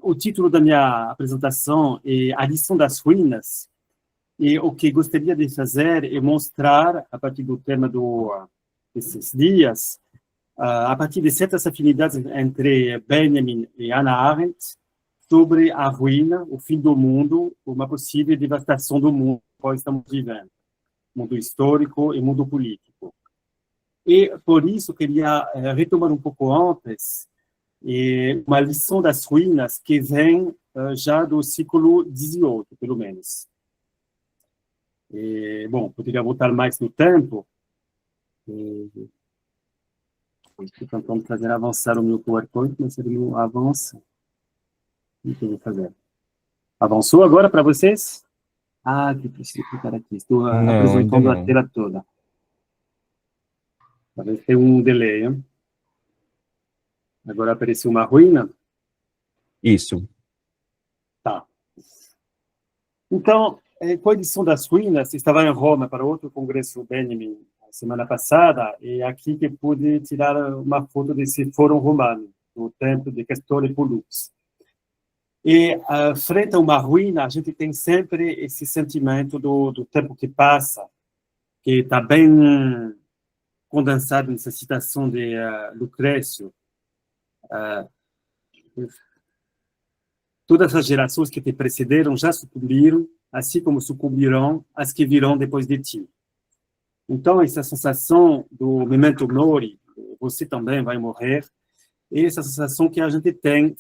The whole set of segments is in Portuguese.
o título da minha apresentação é A Lição das Ruínas, e o que gostaria de fazer é mostrar, a partir do tema desses dias, a partir de certas afinidades entre Benjamin e Hannah Arendt, sobre a ruína, o fim do mundo, uma possível devastação do mundo que nós estamos vivendo, mundo histórico e mundo político. E, por isso, queria retomar um pouco antes uma lição das ruínas que vem já do século XVIII, pelo menos. Bom, poderia voltar mais no tempo. Estou tentando fazer avançar o meu PowerPoint, mas ele não avança. O que eu vou fazer? Avançou agora para vocês? Que preciso clicar aqui. Estou apresentando a tela toda. Talvez tenha um delay, hein? Agora apareceu uma ruína? Isso. Tá. Então, com a edição das ruínas, estava em Roma para outro congresso Benjamin semana passada, e aqui que pude tirar uma foto desse fórum romano, do templo de Castor e Pollux. E, frente a uma ruína, a gente tem sempre esse sentimento do tempo que passa, que está bem condensado nessa citação de Lucrécio. Todas as gerações que te precederam já sucumbiram, assim como sucumbirão as que virão depois de ti. Então, essa sensação do memento mori, você também vai morrer, é essa sensação que a gente tem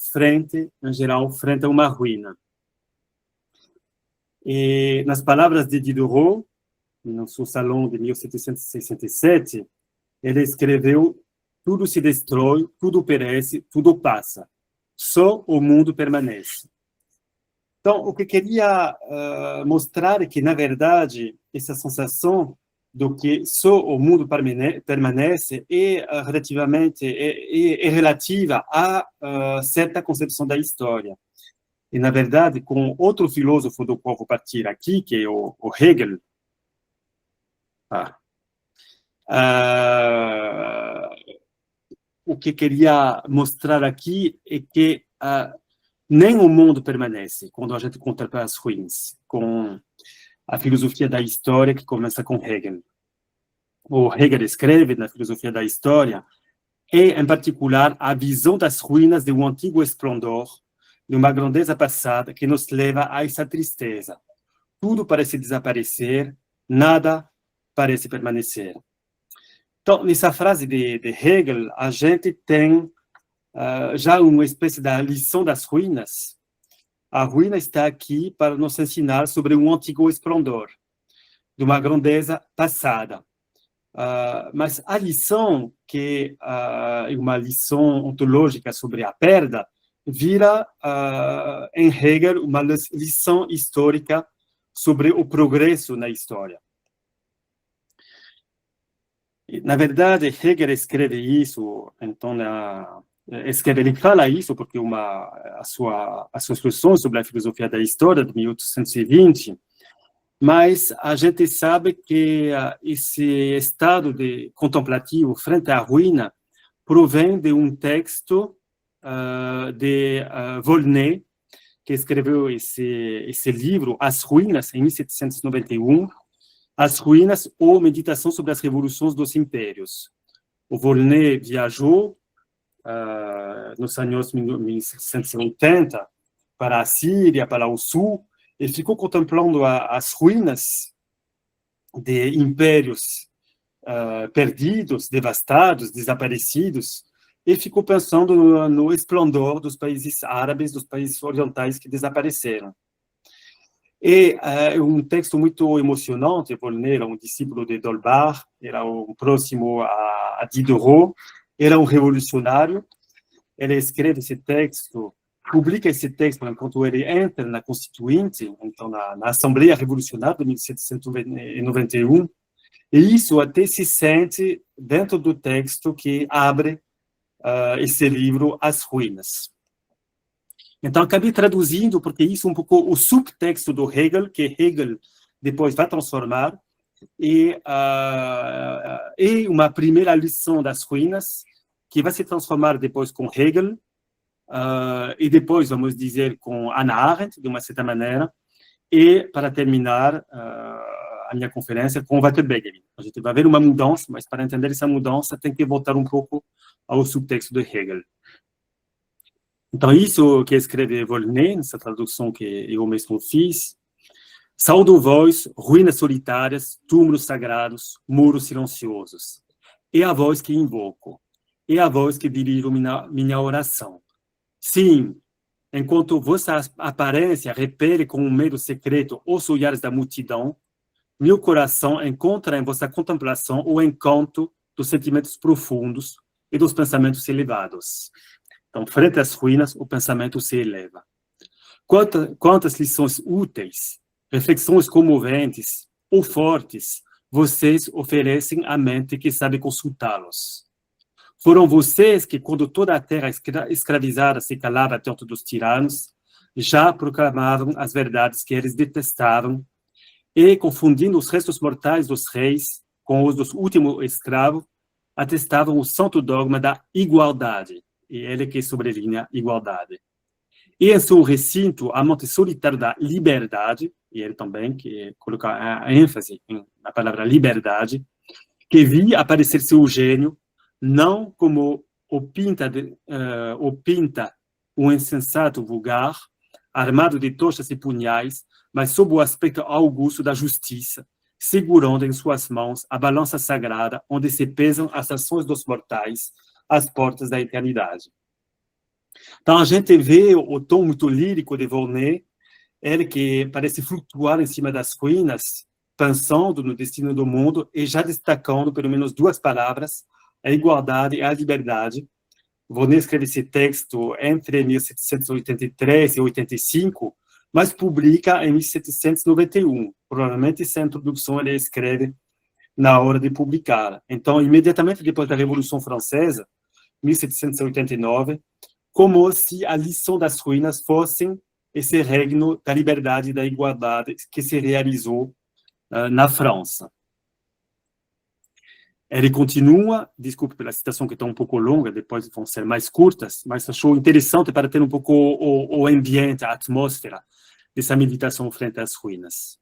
em geral, frente a uma ruína. E, nas palavras de Diderot, no seu salão de 1767, ele escreveu: tudo se destrói, tudo perece, tudo passa. Só o mundo permanece. Então, o que queria mostrar é que, na verdade, essa sensação do que só o mundo permanece é relativa a certa concepção da história. E, na verdade, com outro filósofo do qual vou partir aqui, que é o Hegel, o que queria mostrar aqui é que nem o mundo permanece quando a gente contempla as ruínas, com a filosofia da história que começa com Hegel. O Hegel escreve na filosofia da história, em particular, a visão das ruínas de um antigo esplendor, de uma grandeza passada que nos leva a essa tristeza. Tudo parece desaparecer, nada parece permanecer. Então, nessa frase de Hegel, a gente tem já uma espécie da lição das ruínas. A ruína está aqui para nos ensinar sobre um antigo esplendor, de uma grandeza passada. Mas a lição, que é uma lição ontológica sobre a perda, vira, em Hegel, uma lição histórica sobre o progresso na história. Na verdade, Hegel escreve isso, então, ele fala isso porque as suas questões sobre a filosofia da história de 1820, mas a gente sabe que esse estado de contemplativo frente à ruína provém de um texto de Volney, que escreveu esse livro, As Ruínas, em 1791, As Ruínas ou Meditação sobre as Revoluções dos Impérios. O Volney viajou nos anos 1780 para a Síria, para o sul, e ficou contemplando as ruínas de impérios perdidos, devastados, desaparecidos, e ficou pensando no esplendor dos países árabes, dos países orientais que desapareceram. E um texto muito emocionante. Volney era um discípulo de Dolbach, era um próximo a Diderot, era um revolucionário. Ele escreve esse texto, publica esse texto enquanto ele entra na Constituinte, então na Assembleia Revolucionária de 1791, e isso até se sente dentro do texto que abre esse livro, As Ruínas. Então, acabei traduzindo, porque isso é um pouco o subtexto do Hegel, que Hegel depois vai transformar, e uma primeira lição das ruínas, que vai se transformar depois com Hegel, e depois vamos dizer com Hannah Arendt, de uma certa maneira, e para terminar a minha conferência com Walter Benjamin. A gente vai ver uma mudança, mas para entender essa mudança tem que voltar um pouco ao subtexto de Hegel. Então, isso que escreve Volney, nessa tradução que eu mesmo fiz: saudo vós, ruínas solitárias, túmulos sagrados, muros silenciosos. É a voz que invoco, é a voz que dirijo minha oração. Sim, enquanto vossa aparência repele com um medo secreto os olhares da multidão, meu coração encontra em vossa contemplação o encanto dos sentimentos profundos e dos pensamentos elevados. Então, frente às ruínas, o pensamento se eleva. Quantas lições úteis, reflexões comoventes ou fortes vocês oferecem à mente que sabe consultá-los. Foram vocês que, quando toda a terra escravizada se calava diante dos tiranos, já proclamavam as verdades que eles detestavam e, confundindo os restos mortais dos reis com os do último escravo, atestavam o santo dogma da igualdade, e ele que sobrelinha igualdade. E em seu recinto, amante solitário da liberdade, e ele também que coloca a ênfase na palavra liberdade, que via aparecer seu gênio, não como o pinta um insensato vulgar, armado de tochas e punhais, mas sob o aspecto augusto da justiça, segurando em suas mãos a balança sagrada onde se pesam as ações dos mortais às portas da eternidade. Então, a gente vê o tom muito lírico de Volney, ele que parece flutuar em cima das ruínas, pensando no destino do mundo e já destacando pelo menos duas palavras, a igualdade e a liberdade. Volney escreve esse texto entre 1783 e 85, mas publica em 1791. Provavelmente essa introdução ele escreve na hora de publicar. Então, imediatamente depois da Revolução Francesa, 1789, como se a lição das ruínas fosse esse reino da liberdade e da igualdade que se realizou na França. Ele continua, desculpe pela citação que está um pouco longa, depois vão ser mais curtas, mas achou interessante para ter um pouco o ambiente, a atmosfera dessa meditação frente às ruínas.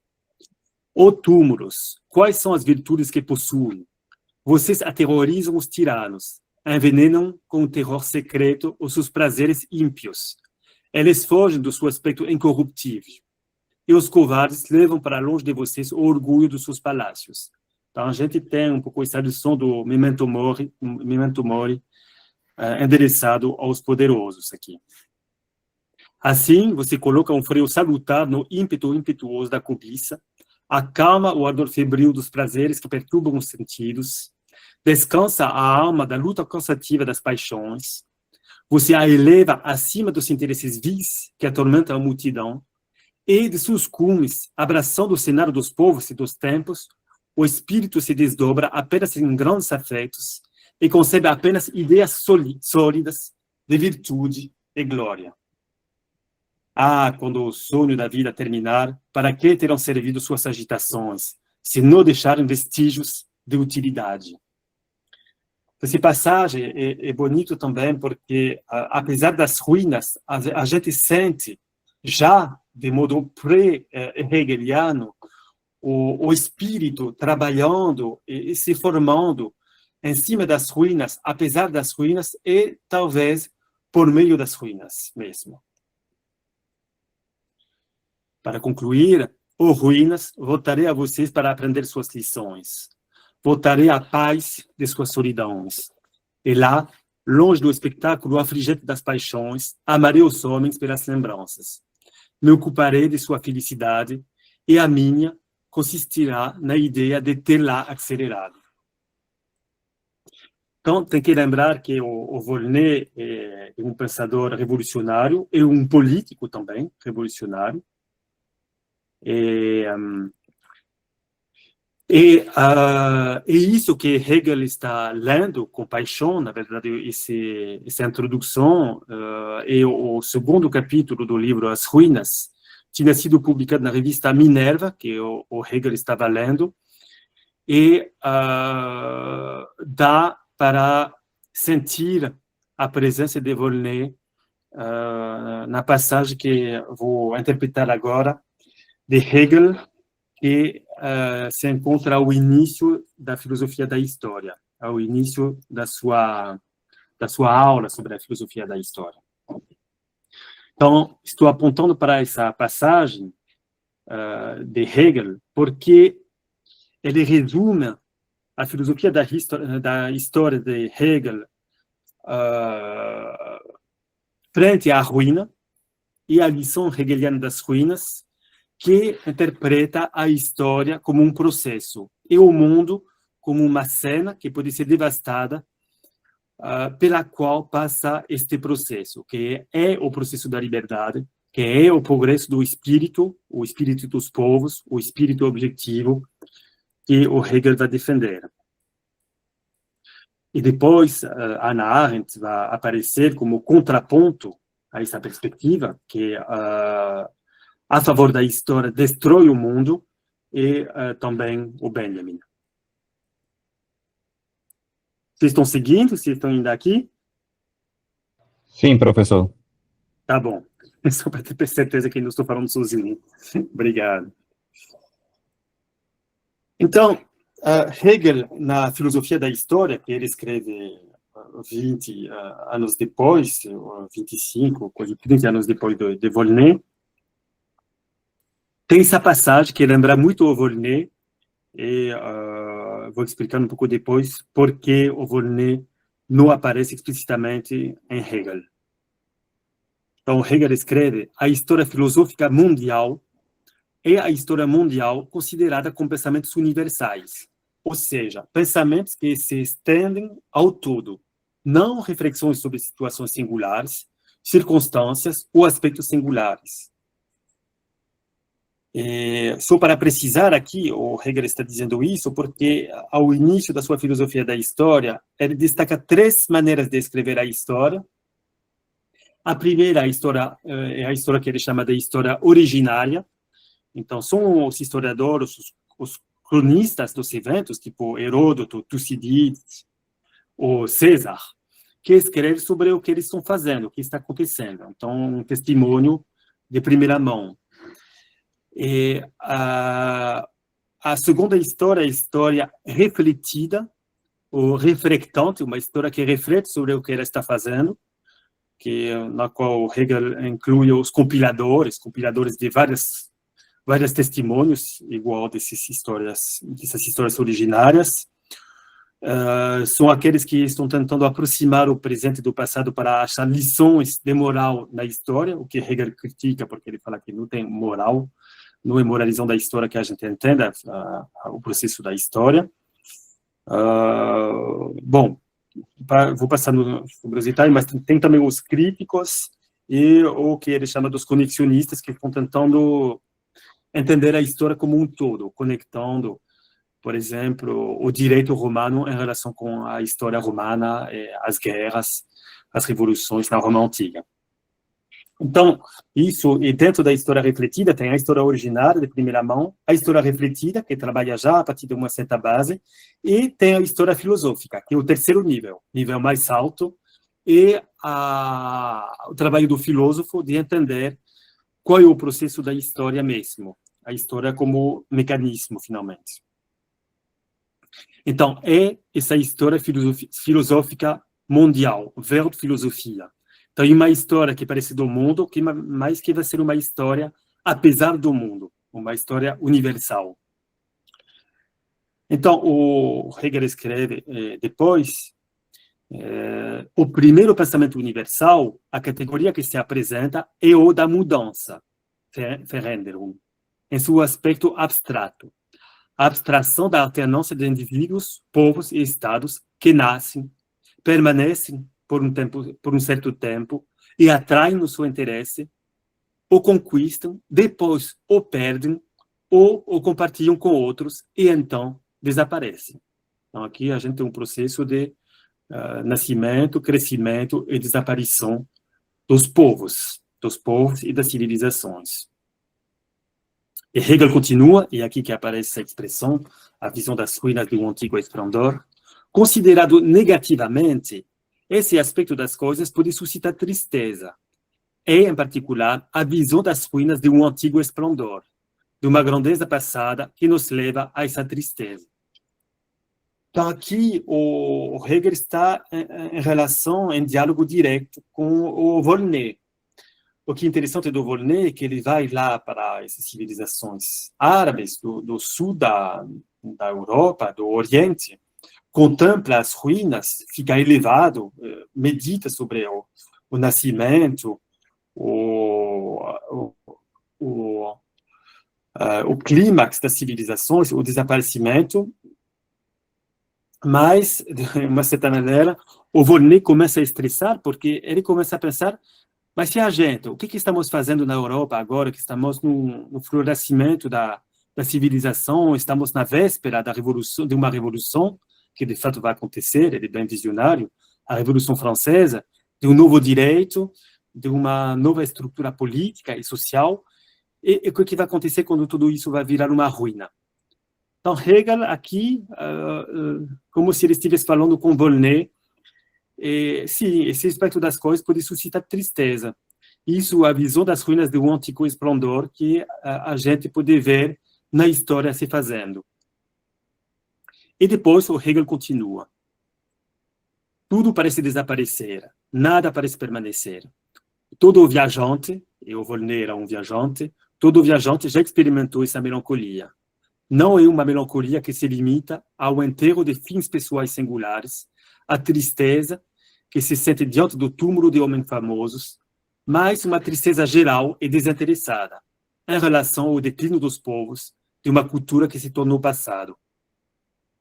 Ó túmulos, quais são as virtudes que possuem? Vocês aterrorizam os tiranos, envenenam com o terror secreto os seus prazeres ímpios. Eles fogem do seu aspecto incorruptível. E os covardes levam para longe de vocês o orgulho dos seus palácios. Então, a gente tem um pouco essa lição do memento mori endereçado aos poderosos aqui. Assim, você coloca um freio salutar no ímpeto impetuoso da cobiça, acalma o ardor febril dos prazeres que perturbam os sentidos, descansa a alma da luta cansativa das paixões, você a eleva acima dos interesses vis que atormentam a multidão, e de seus cumes, abraçando o cenário dos povos e dos tempos, o espírito se desdobra apenas em grandes afetos e concebe apenas ideias sólidas de virtude e glória. Ah, quando o sonho da vida terminar, para que terão servido suas agitações, se não deixarem vestígios de utilidade? Essa passagem é bonito também porque, apesar das ruínas, a gente sente já de modo pré-hegeliano o espírito trabalhando e se formando em cima das ruínas, apesar das ruínas e talvez por meio das ruínas mesmo. Para concluir, ó ruínas, voltarei a vocês para aprender suas lições. Voltarei à paz de suas solidões. E lá, longe do espetáculo afligente das paixões, amarei os homens pelas lembranças. Me ocuparei de sua felicidade e a minha consistirá na ideia de tê-la acelerado. Então, tem que lembrar que o Volney é um pensador revolucionário e um político também revolucionário. É isso que Hegel está lendo com paixão, na verdade, essa introdução é o segundo capítulo do livro As Ruínas, tinha sido publicado na revista Minerva, que o Hegel estava lendo, e dá para sentir a presença de Volney na passagem que vou interpretar agora, de Hegel, que se encontra ao início da filosofia da história, ao início da sua aula sobre a filosofia da história. Então, estou apontando para essa passagem de Hegel, porque ele resume a filosofia da história de Hegel frente à ruína e a lição hegeliana das ruínas, que interpreta a história como um processo e o mundo como uma cena que pode ser devastada, pela qual passa este processo, que é o processo da liberdade, que é o progresso do espírito, o espírito dos povos, o espírito objetivo que o Hegel vai defender. E depois, Hannah Arendt vai aparecer como contraponto a essa perspectiva, que a favor da história destrói o mundo, e também o Benjamin. Vocês estão seguindo? Vocês estão indo aqui? Sim, professor. Tá bom. Só para ter certeza que não estou falando sozinho. Obrigado. Então, Hegel, na filosofia da história, que ele escreve 20 anos depois, 25, quase 30 anos depois de Volney, tem essa passagem que lembra muito o Volney, e vou explicar um pouco depois por que o Volney não aparece explicitamente em Hegel. Então, Hegel escreve: a história filosófica mundial é a história mundial considerada como pensamentos universais, ou seja, pensamentos que se estendem ao todo, não reflexões sobre situações singulares, circunstâncias ou aspectos singulares. Só para precisar aqui, o Hegel está dizendo isso porque, ao início da sua filosofia da história, ele destaca 3 maneiras de escrever a história. A primeira história é a história que ele chama de história originária. Então, são os historiadores, os cronistas dos eventos, tipo Heródoto, Tucídides, ou César, que escrevem sobre o que eles estão fazendo, o que está acontecendo. Então, um testemunho de primeira mão. E a segunda história é a história refletida, ou reflectante, uma história que reflete sobre o que ela está fazendo, na qual Hegel inclui os compiladores de vários testemunhos, igual dessas histórias originárias. São aqueles que estão tentando aproximar o presente do passado para achar lições de moral na história, o que Hegel critica, porque ele fala que não tem moral, não é moralizando da história que a gente entenda o processo da história. Bom, vou passar sobre os detalhes, mas tem também os críticos e o que ele chama dos conexionistas, que estão tentando entender a história como um todo, conectando, por exemplo, o direito romano em relação com a história romana, as guerras, as revoluções na Roma Antiga. Então, isso, e dentro da história refletida, tem a história originária, de primeira mão, a história refletida, que trabalha já a partir de uma certa base, e tem a história filosófica, que é o terceiro nível mais alto, e o trabalho do filósofo de entender qual é o processo da história mesmo, a história como mecanismo, finalmente. Então, é essa história filosófica mundial, Weltphilosophia. Então, é uma história que parece do mundo, mas que vai ser uma história apesar do mundo, uma história universal. Então, o Hegel escreve depois, o primeiro pensamento universal, a categoria que se apresenta é o da mudança, Veränderung, em seu aspecto abstrato. A abstração da alternância de indivíduos, povos e estados que nascem, permanecem por um certo tempo e atraem no seu interesse, ou conquistam, depois o perdem, ou o compartilham com outros e então desaparecem. Então, aqui a gente tem um processo de nascimento, crescimento e desaparição dos povos e das civilizações. E Hegel continua, e aqui que aparece essa expressão, a visão das ruínas do antigo esplendor, considerado negativamente, esse aspecto das coisas pode suscitar tristeza, é, em particular, a visão das ruínas de um antigo esplendor, de uma grandeza passada que nos leva a essa tristeza. Então, aqui, o Hegel está em relação, em diálogo direto com o Volney. O que é interessante do Volney é que ele vai lá para essas civilizações árabes do sul da Europa, do Oriente, contempla as ruínas, fica elevado, medita sobre o nascimento, o clímax das civilizações, o desaparecimento, mas, de uma certa maneira, o Volney começa a estressar, porque ele começa a pensar, mas e a gente? O que estamos fazendo na Europa agora, que estamos no florescimento da civilização, estamos na véspera da revolução, de uma revolução, que de fato vai acontecer, ele é bem visionário, a Revolução Francesa, de um novo direito, de uma nova estrutura política e social, e o que vai acontecer quando tudo isso vai virar uma ruína? Então, Hegel, aqui, como se ele estivesse falando com Volney, sim, esse aspecto das coisas pode suscitar tristeza. Isso, a visão das ruínas de um antigo esplendor que a gente pode ver na história se fazendo. E depois o Hegel continua. Tudo parece desaparecer, nada parece permanecer. Todo viajante, e o Volney era um viajante, todo viajante já experimentou essa melancolia. Não é uma melancolia que se limita ao enterro de fins pessoais singulares, à tristeza que se sente diante do túmulo de homens famosos, mas uma tristeza geral e desinteressada, em relação ao declínio dos povos, de uma cultura que se tornou passado.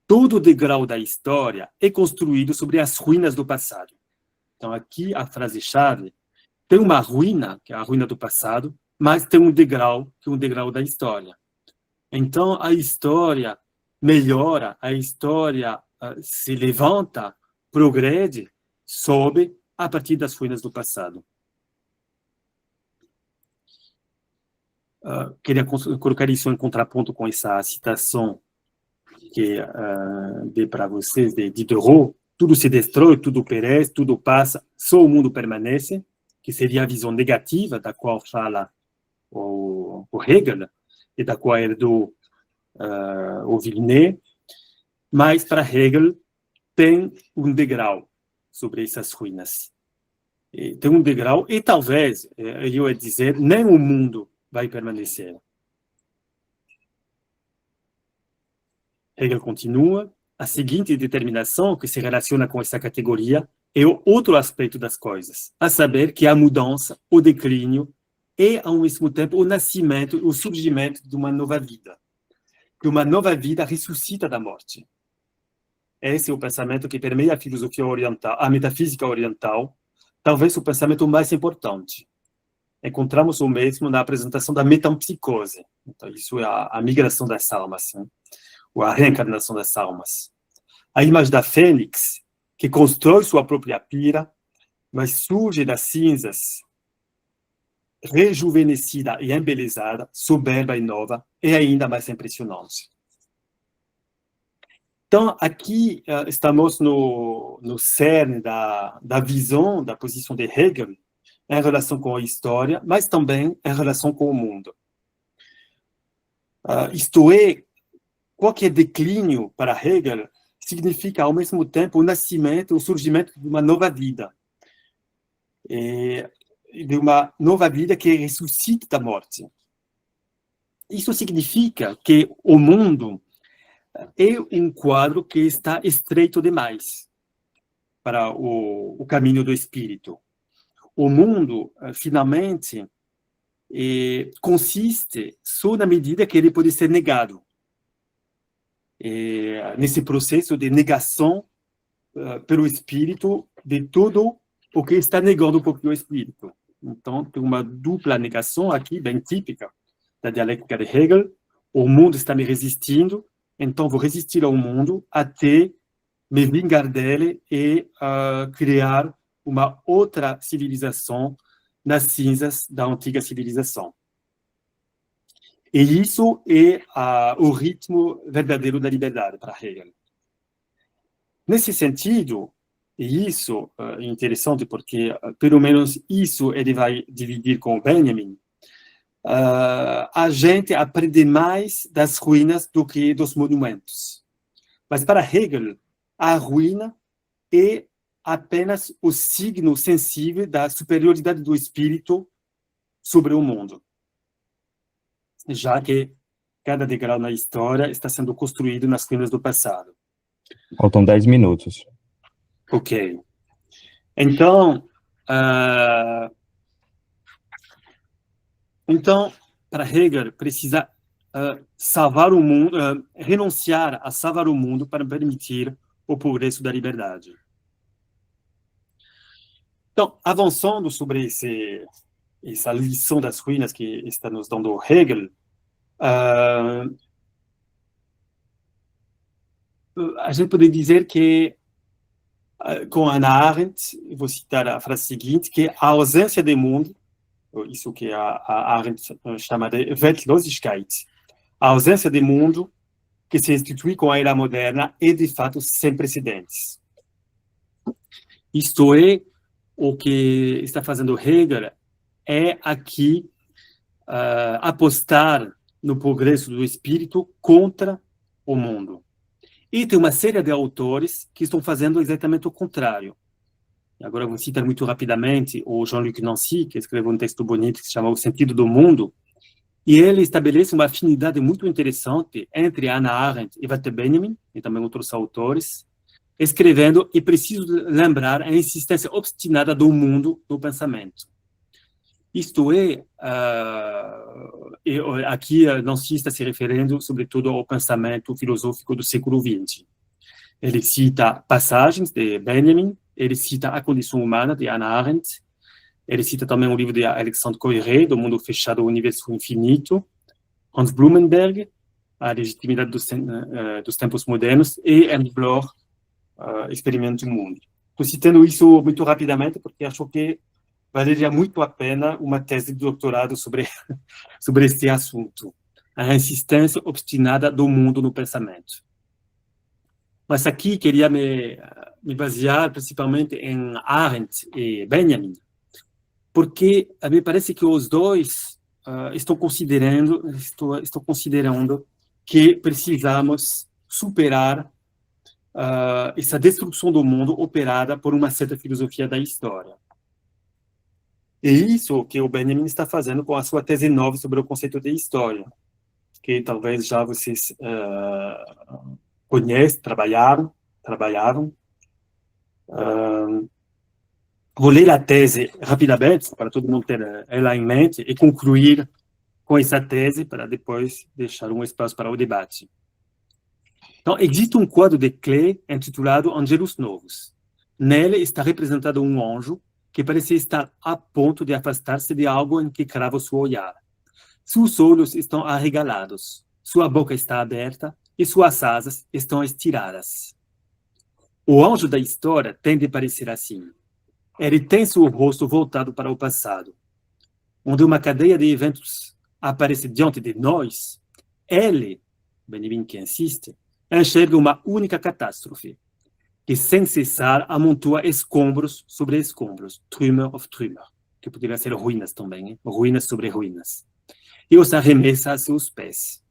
Todo o degrau da história é construído sobre as ruínas do passado. Então, aqui a frase-chave, tem uma ruína, que é a ruína do passado, mas tem um degrau, que é um degrau da história. Então, a história melhora, a história se levanta, progrede, sobe a partir das ruínas do passado. Queria colocar isso em contraponto com essa citação que dei para vocês, de Diderot: tudo se destrói, tudo perece, tudo passa, só o mundo permanece, que seria a visão negativa da qual fala o Hegel, e da qual herdou o Volney, mas para Hegel tem um degrau sobre essas ruínas. Tem um degrau, e talvez, eu ia dizer, nem o mundo vai permanecer. Hegel continua, a seguinte determinação que se relaciona com essa categoria é o outro aspecto das coisas, a saber que a mudança, o declínio, e, ao mesmo tempo, o nascimento, o surgimento de uma nova vida. Que uma nova vida ressuscita da morte. Esse é o pensamento que permeia a filosofia oriental, a metafísica oriental, talvez o pensamento mais importante. Encontramos o mesmo na apresentação da metempsicose. Então, isso é a migração das almas, né? Ou a reencarnação das almas. A imagem da fênix, que constrói sua própria pira, mas surge das cinzas, rejuvenescida e embelezada, soberba e nova, é ainda mais impressionante. Então, aqui estamos no cerne da visão, da posição de Hegel, em relação com a história, mas também em relação com o mundo. Isto é, qualquer declínio para Hegel significa, ao mesmo tempo, o nascimento, o surgimento de uma nova vida. De uma nova vida que ressuscita da morte. Isso significa que o mundo é um quadro que está estreito demais para o caminho do espírito. O mundo, finalmente, consiste só na medida que ele pode ser negado. Nesse processo de negação pelo espírito de tudo o que está negando um pouquinho o espírito. Então, tem uma dupla negação aqui, bem típica da dialética de Hegel. O mundo está me resistindo, então vou resistir ao mundo até me vingar dele e criar uma outra civilização nas cinzas da antiga civilização. E isso é o ritmo verdadeiro da liberdade para Hegel. Nesse sentido, E isso é interessante porque, pelo menos isso ele vai dividir com o Benjamin, a gente aprende mais das ruínas do que dos monumentos. Mas para Hegel, a ruína é apenas o signo sensível da superioridade do espírito sobre o mundo, já que cada degrau na história está sendo construído nas ruínas do passado. Faltam 10 minutos. Ok. Então, para Hegel, precisa salvar o mundo, renunciar a salvar o mundo para permitir o progresso da liberdade. Então, avançando sobre essa lição das ruínas que está nos dando Hegel, a gente pode dizer que, com Hannah Arendt, vou citar a frase seguinte, que a ausência do mundo, isso que a Arendt chama de Weltlosigkeit, a ausência do mundo que se institui com a era moderna é, de fato, sem precedentes. Isto é, o que está fazendo Hegel é aqui apostar no progresso do espírito contra o mundo. E tem uma série de autores que estão fazendo exatamente o contrário. Agora vou citar muito rapidamente o Jean-Luc Nancy, que escreveu um texto bonito que se chama O Sentido do Mundo, e ele estabelece uma afinidade muito interessante entre Hannah Arendt e Walter Benjamin, e também outros autores, escrevendo, e preciso lembrar, a insistência obstinada do mundo no pensamento. Isto é, aqui Nancy está se referindo, sobretudo, ao pensamento filosófico do século XX. Ele cita passagens de Benjamin, ele cita A Condição Humana, de Hannah Arendt, ele cita também o livro de Alexandre Koyré, Do Mundo Fechado ao Universo Infinito, Hans Blumenberg, A Legitimidade dos Tempos Modernos, e Ernst Bloch, Experimento do Mundo. Estou citando isso muito rapidamente, porque acho que valeria muito a pena uma tese de doutorado sobre este assunto, a insistência obstinada do mundo no pensamento. Mas aqui queria me basear principalmente em Arendt e Benjamin, porque me parece que os dois estão considerando que precisamos superar essa destruição do mundo operada por uma certa filosofia da história. É isso que o Benjamin está fazendo com a sua tese nova sobre o conceito de história, que talvez já vocês conhecem, trabalharam. Vou ler a tese rapidamente, para todo mundo ter ela em mente, e concluir com essa tese, para depois deixar um espaço para o debate. Então, existe um quadro de Klee intitulado Angelus Novus. Nele está representado um anjo que parece estar a ponto de afastar-se de algo em que crava sua olhar. Seus olhos estão arregalados, sua boca está aberta e suas asas estão estiradas. O anjo da história tende a parecer assim. Ele tem seu rosto voltado para o passado. Onde uma cadeia de eventos aparece diante de nós, ele, Benjamin que insiste, enxerga uma única catástrofe, que sem cessar amontoa escombros sobre escombros, Trümmer of Trümmer, que poderia ser ruínas também, hein? Ruínas sobre ruínas, e os arremessa a seus pés.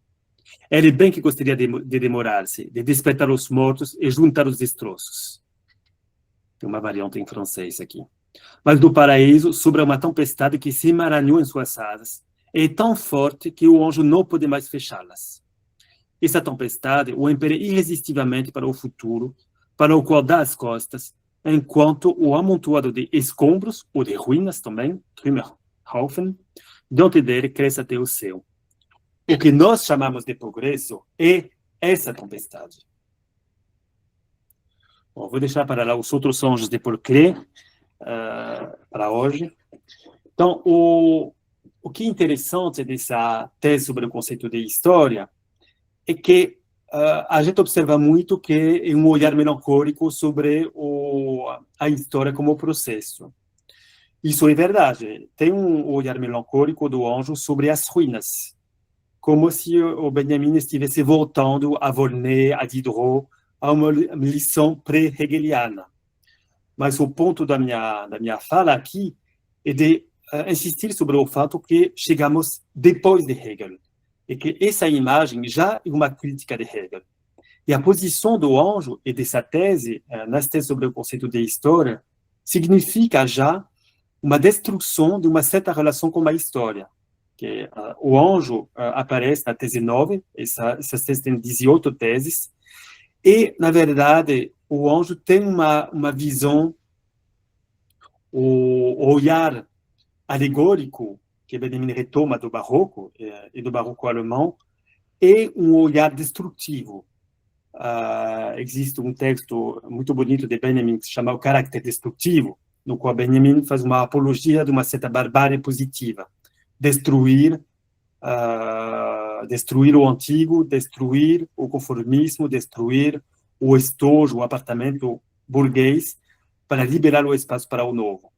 Ele bem que gostaria de demorar-se, de despertar os mortos e juntar os destroços. Tem uma variante em francês aqui. Mas do paraíso sobra uma tempestade que se emaranhou em suas asas, é tão forte que o anjo não pode mais fechá-las. Essa tempestade o impele irresistivelmente para o futuro, para o qual dá as costas, enquanto o amontoado de escombros, ou de ruínas também, Trümmerhaufen, diante dele cresce até o céu. O que nós chamamos de progresso é essa tempestade. Bom, vou deixar para lá os outros anjos de Paul Klee, para hoje. Então, o que é interessante dessa tese sobre o conceito de história é que a gente observa muito que é um olhar melancólico sobre a história como processo. Isso é verdade. Tem um olhar melancólico do anjo sobre as ruínas, como se o Benjamin estivesse voltando a Volney, a Diderot, a uma lição pré-hegeliana. mas o ponto da minha fala aqui é de insistir sobre o fato que chegamos depois de Hegel, e que essa imagem já é uma crítica de Hegel. E a posição do Anjo e dessa tese, nas teses sobre o conceito de história, significa já uma destruição de uma certa relação com a história. Que o Anjo aparece na tese 9, essas teses têm 18 teses, e, na verdade, o Anjo tem uma visão, o olhar alegórico que Benjamin retoma do Barroco e do Barroco alemão, é um olhar destrutivo. Existe um texto muito bonito de Benjamin que se chama O Caráter Destrutivo, no qual Benjamin faz uma apologia de uma certa barbárie positiva. Destruir o antigo, destruir o conformismo, destruir o estojo, o apartamento burguês, para liberar o espaço para o novo.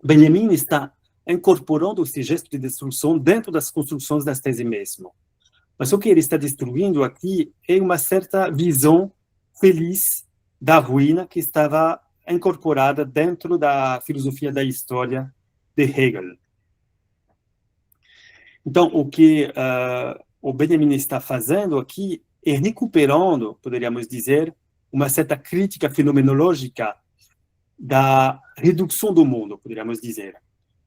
Benjamin está incorporando esse gesto de destruição dentro das construções das teses mesmo. Mas o que ele está destruindo aqui é uma certa visão feliz da ruína que estava incorporada dentro da filosofia da história de Hegel. Então, o que o Benjamin está fazendo aqui é recuperando, poderíamos dizer, uma certa crítica fenomenológica da redução do mundo, poderíamos dizer.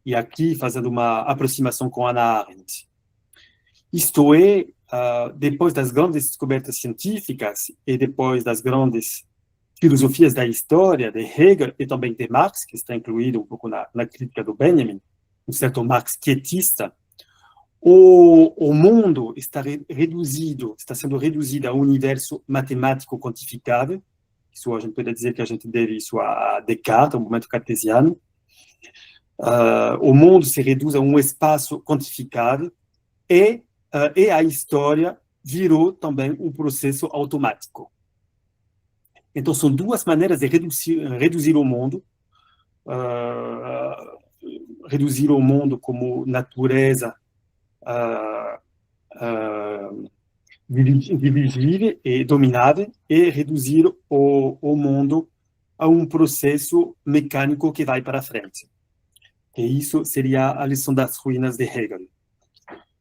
E aqui fazendo uma aproximação com Hannah Arendt. Isto é, depois das grandes descobertas científicas e depois das grandes filosofias da história de Hegel e também de Marx, que está incluído um pouco na crítica do Benjamin, um certo Marx quietista, o mundo está sendo reduzido a um universo matemático quantificável. Isso a gente pode dizer que a gente deve isso a Descartes, ao momento cartesiano. O mundo se reduz a um espaço quantificável e a história virou também um processo automático. Então, são duas maneiras de reduzir o mundo. Reduzir o mundo como natureza divisível e dominável, e reduzir o mundo a um processo mecânico que vai para frente. E isso seria a lição das ruínas de Hegel.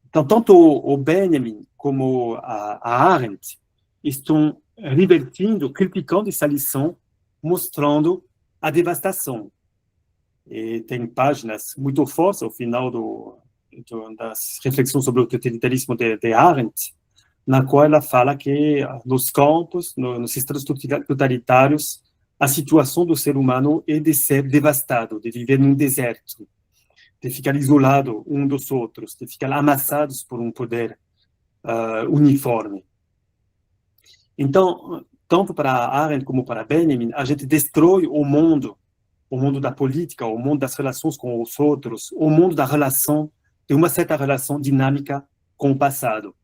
Então, tanto o Benjamin como a Arendt estão revertindo, criticando essa lição, mostrando a devastação. E tem páginas muito fortes ao final das reflexões sobre o totalitarismo de Arendt, na qual ela fala que nos campos, nos estados totalitários, a situação do ser humano é de ser devastado, de viver num deserto, de ficar isolado um dos outros, de ficar amassados por um poder uniforme. Então, tanto para Arendt como para Benjamin, a gente destrói o mundo da política, o mundo das relações com os outros, o mundo da relação, de uma certa relação dinâmica com o passado.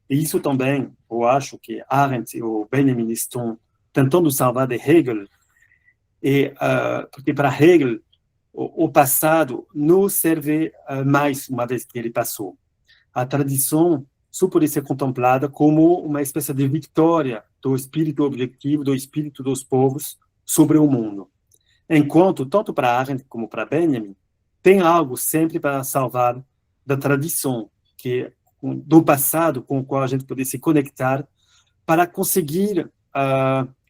E isso também, eu acho que Arendt e o Benjamin estão tentando salvar de Hegel, porque para Hegel o passado não serve mais uma vez que ele passou. A tradição só pode ser contemplada como uma espécie de vitória do espírito objetivo, do espírito dos povos sobre o mundo. Enquanto, tanto para Arendt como para Benjamin, tem algo sempre para salvar da tradição, do passado com o qual a gente pode se conectar para conseguir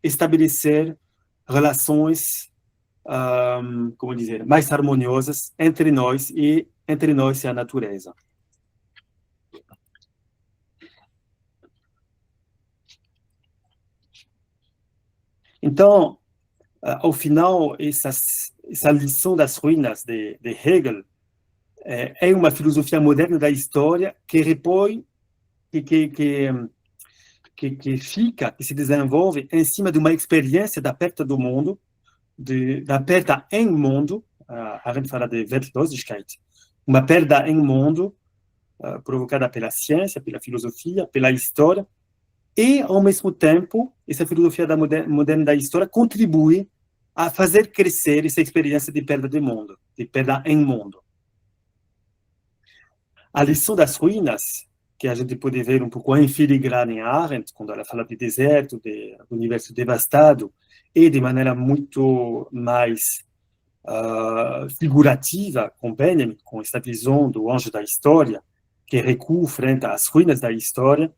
estabelecer relações, como dizer, mais harmoniosas entre nós e a natureza. Então, ao final, essa lição das ruínas de Hegel é uma filosofia moderna da história que repõe, que se desenvolve em cima de uma experiência da perda do mundo, da perda em mundo, a gente fala de Wertlosigkeit, uma perda em mundo provocada pela ciência, pela filosofia, pela história, e, ao mesmo tempo, essa filosofia moderna da história contribui a fazer crescer essa experiência de perda de mundo, de perda em mundo. A lição das ruínas, que a gente pode ver um pouco em filigrana em Arendt, quando ela fala de deserto, de universo devastado, e de maneira muito mais figurativa com Benjamin, com essa visão do anjo da história, que recua frente às ruínas da história.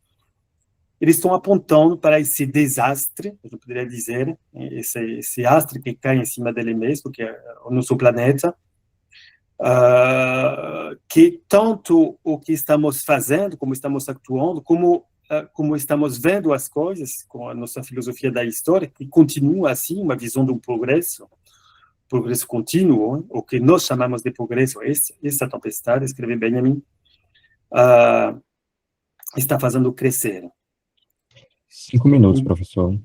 Eles estão apontando para esse desastre, eu poderia dizer, esse astre que cai em cima dele mesmo, que é o nosso planeta, que tanto o que estamos fazendo, como estamos atuando, como estamos vendo as coisas, com a nossa filosofia da história, que continua assim, uma visão de um progresso contínuo, o que nós chamamos de progresso, essa tempestade, escreve Benjamin, está fazendo crescer. 5 minutos, professor.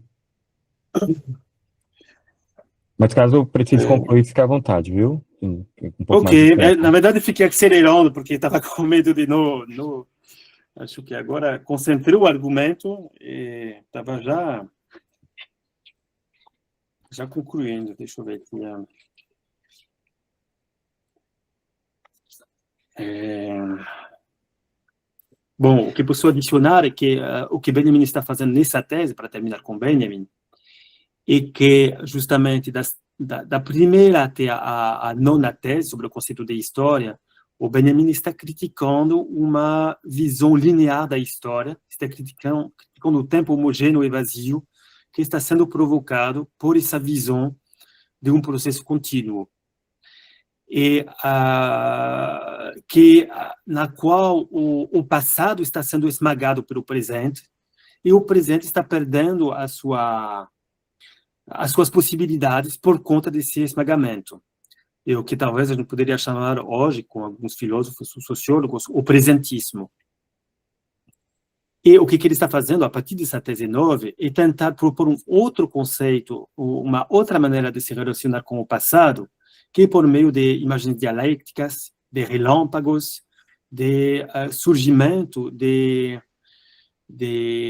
Mas caso precise concluir, fique à vontade, viu? Um pouco mais de tempo. Na verdade fiquei acelerando, porque estava com medo de não... Acho que agora concentrei o argumento e estava já concluindo. Deixa eu ver aqui. Bom, o que posso adicionar é que o que Benjamin está fazendo nessa tese, para terminar com Benjamin, é que justamente da primeira até a nona tese sobre o conceito de história, o Benjamin está criticando uma visão linear da história, está criticando o tempo homogêneo e vazio que está sendo provocado por essa visão de um processo contínuo, e na qual o passado está sendo esmagado pelo presente, e o presente está perdendo as suas possibilidades por conta desse esmagamento. E o que talvez a gente poderia chamar hoje, com alguns filósofos, sociólogos, o presentismo. E o que ele está fazendo, a partir dessa tese 9, é tentar propor um outro conceito, uma outra maneira de se relacionar com o passado, que é por meio de imagens dialéticas, de relâmpagos, de surgimento de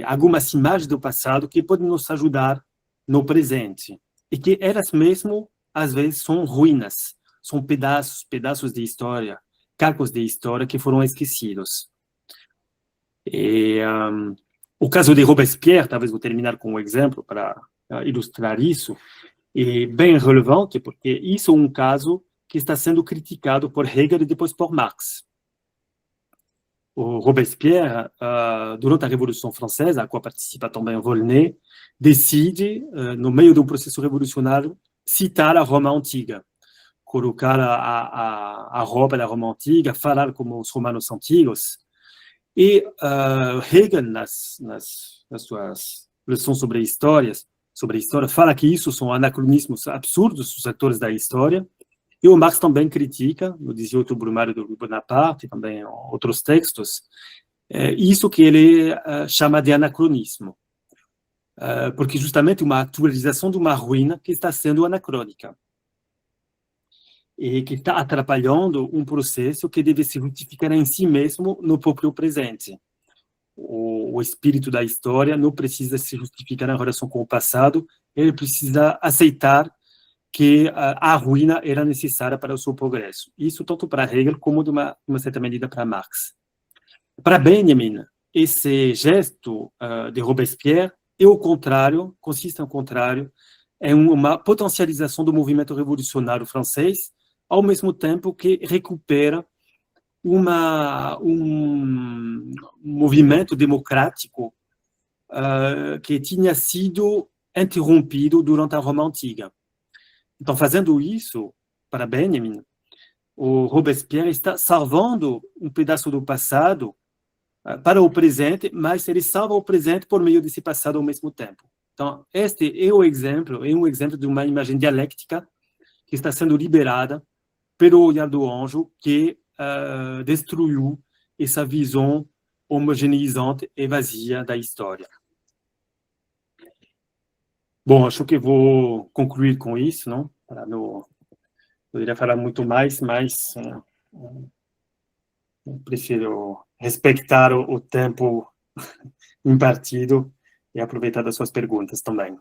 algumas imagens do passado que podem nos ajudar no presente. E que elas mesmo, às vezes, são ruínas, são pedaços de história, cacos de história que foram esquecidos. E, o caso de Robespierre, talvez vou terminar com um exemplo para ilustrar isso, é bem relevante, porque isso é um caso que está sendo criticado por Hegel e depois por Marx. O Robespierre, durante a Revolução Francesa, a qual participa também Volney, decide, no meio de um processo revolucionário, citar a Roma antiga, colocar a Roma da Roma antiga, falar como os romanos antigos. E Hegel, nas suas lições sobre a história, fala que isso são anacronismos absurdos dos atores da história. E o Marx também critica, no 18 Brumário do Bonaparte, e também outros textos, isso que ele chama de anacronismo. Porque justamente uma atualização de uma ruína que está sendo anacrônica. E que está atrapalhando um processo que deve se justificar em si mesmo no próprio presente. O espírito da história não precisa se justificar em relação com o passado, ele precisa aceitar que a ruína era necessária para o seu progresso. Isso tanto para Hegel como, de uma certa medida, para Marx. Para Benjamin, esse gesto de Robespierre é o contrário, consiste ao contrário, em uma potencialização do movimento revolucionário francês, ao mesmo tempo que recupera um movimento democrático que tinha sido interrompido durante a Roma Antiga. Então, fazendo isso, para Benjamin, o Robespierre está salvando um pedaço do passado para o presente, mas ele salva o presente por meio desse passado ao mesmo tempo. Então, este é um exemplo de uma imagem dialética que está sendo liberada pelo olhar do anjo que destruiu essa visão homogeneizante e vazia da história. Bom, acho que vou concluir com isso, não? Para não poderia falar muito mais, mas prefiro respeitar o tempo impartido e aproveitar das suas perguntas também.